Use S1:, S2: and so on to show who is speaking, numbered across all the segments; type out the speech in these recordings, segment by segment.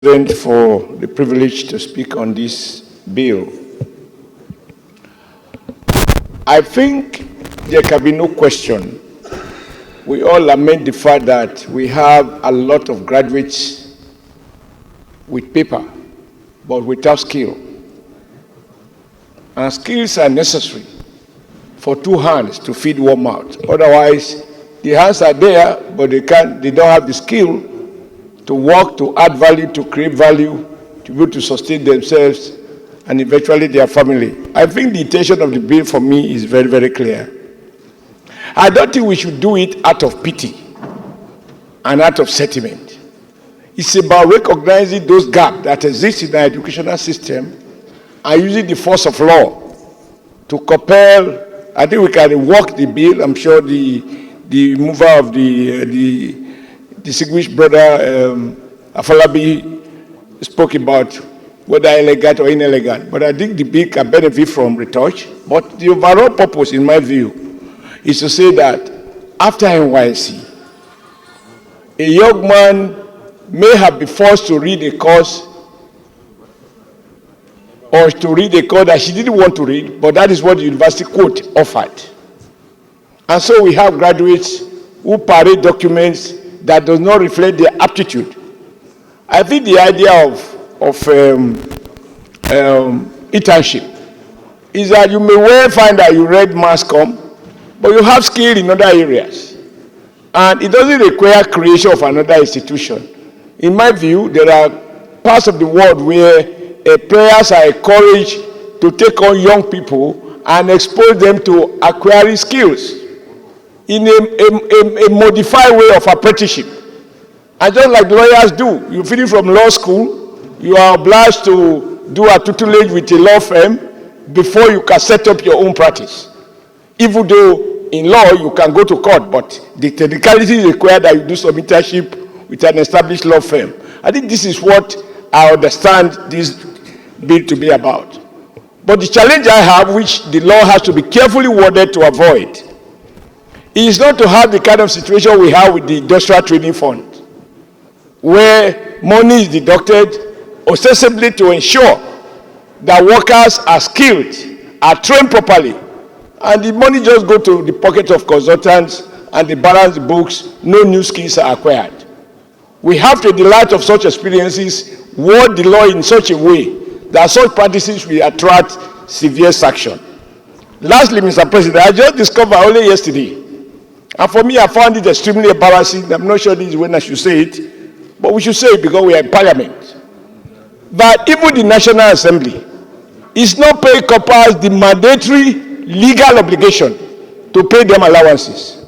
S1: President, for the privilege to speak on this bill. I think there can be no question. We all lament the fact that we have a lot of graduates with paper, but without skill. And skills are necessary for two hands to feed one mouth. Otherwise, the hands are there, but they don't have the skill to work, to add value, to create value, to be able to sustain themselves and eventually their family. I think the intention of the bill for me is very, very clear. I don't think we should do it out of pity and out of sentiment. It's about recognizing those gaps that exist in our educational system and using the force of law to compel. I think we can work the bill. I'm sure the mover of the distinguished brother Afolabi spoke about whether elegant or inelegant, but I think the bill can benefit from retouch. But the overall purpose, in my view, is to say that after NYSC, a young man may have been forced to read a course or to read a course that she didn't want to read, but that is what the university quote offered. And so we have graduates who parade documents that does not reflect their aptitude. I think the idea of internship is that you may well find that you read mass comm, but you have skill in other areas. And it doesn't require creation of another institution. In my view, there are parts of the world where employers are encouraged to take on young people and expose them to acquiring skills in a modified way of apprenticeship. And just like lawyers do, you finish from law school, you are obliged to do a tutelage with a law firm before you can set up your own practice. Even though in law you can go to court, but the technicalities require that you do some internship with an established law firm. I think this is what I understand this bill to be about. But the challenge I have, which the law has to be carefully worded to avoid, is not to have the kind of situation we have with the Industrial Training Fund, where money is deducted ostensibly to ensure that workers are skilled, are trained properly, and the money just goes to the pocket of consultants and they balance the books, no new skills are acquired. We have to, in the light of such experiences, word the law in such a way that such practices will attract severe sanction. Lastly, Mr. President, I just discovered only yesterday, and for me, I found it extremely embarrassing. I'm not sure this is when I should say it, but we should say it because we are in Parliament. That even the National Assembly is not paying corpers the mandatory legal obligation to pay them allowances.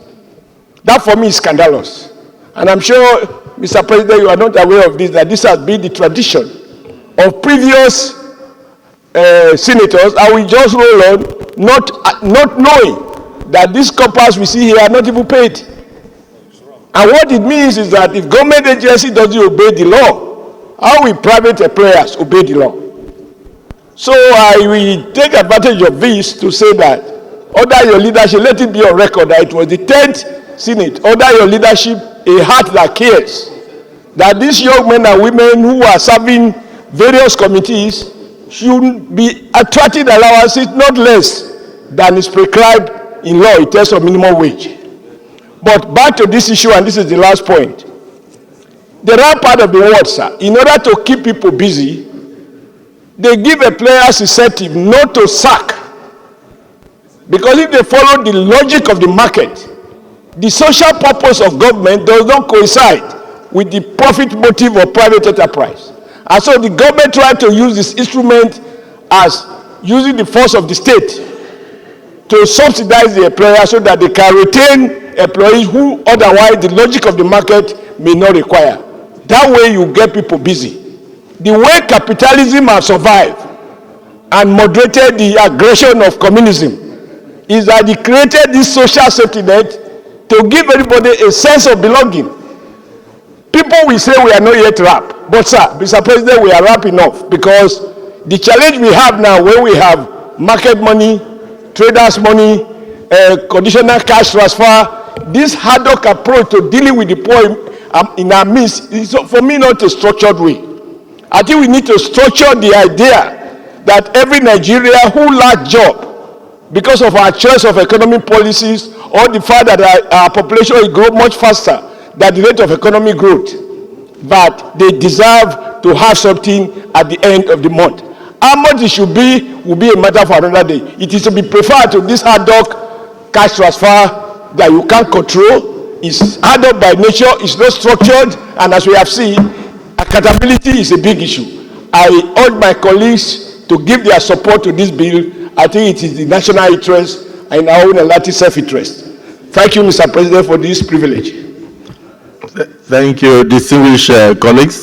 S1: That for me is scandalous. And I'm sure, Mr. President, you are not aware of this, that this has been the tradition of previous senators, and we just roll on, not knowing that these corpers we see here are not even paid. And what it means is that if government agency doesn't obey the law, how will private employers obey the law? So I will take advantage of this to say that under your leadership, let it be on record that it was the 10th Senate, under your leadership, a heart that cares, that these young men and women who are serving various committees should be attracting allowances not less than is prescribed in law in terms of minimum wage. But back to this issue, and this is the last point. The right part of the world, sir, in order to keep people busy, they give employers incentive not to sack. Because if they follow the logic of the market, the social purpose of government does not coincide with the profit motive of private enterprise. And so the government tried to use this instrument as using the force of the state to subsidize the employer so that they can retain employees who otherwise the logic of the market may not require. That way you get people busy. The way capitalism has survived and moderated the aggression of communism is that it created this social safety net to give everybody a sense of belonging. People will say we are not yet wrapped, but sir, Mr. President, we are wrapped enough, because the challenge we have now, when we have market money, traders money, conditional cash transfer, this ad hoc approach to dealing with the poor in our midst is, for me, not a structured way. I think we need to structure the idea that every Nigerian who lacks job because of our choice of economic policies or the fact that our population will grow much faster than the rate of economic growth, but they deserve to have something at the end of the month. How much it should be will be a matter for another day. It is to be preferred to this ad hoc cash transfer that you can't control. It's ad hoc by nature, it's not structured, and as we have seen, accountability is a big issue. I urge my colleagues to give their support to this bill. I think it is the national interest and our own elected self-interest. Thank you, Mr. President, for this privilege.
S2: Thank you, distinguished colleagues.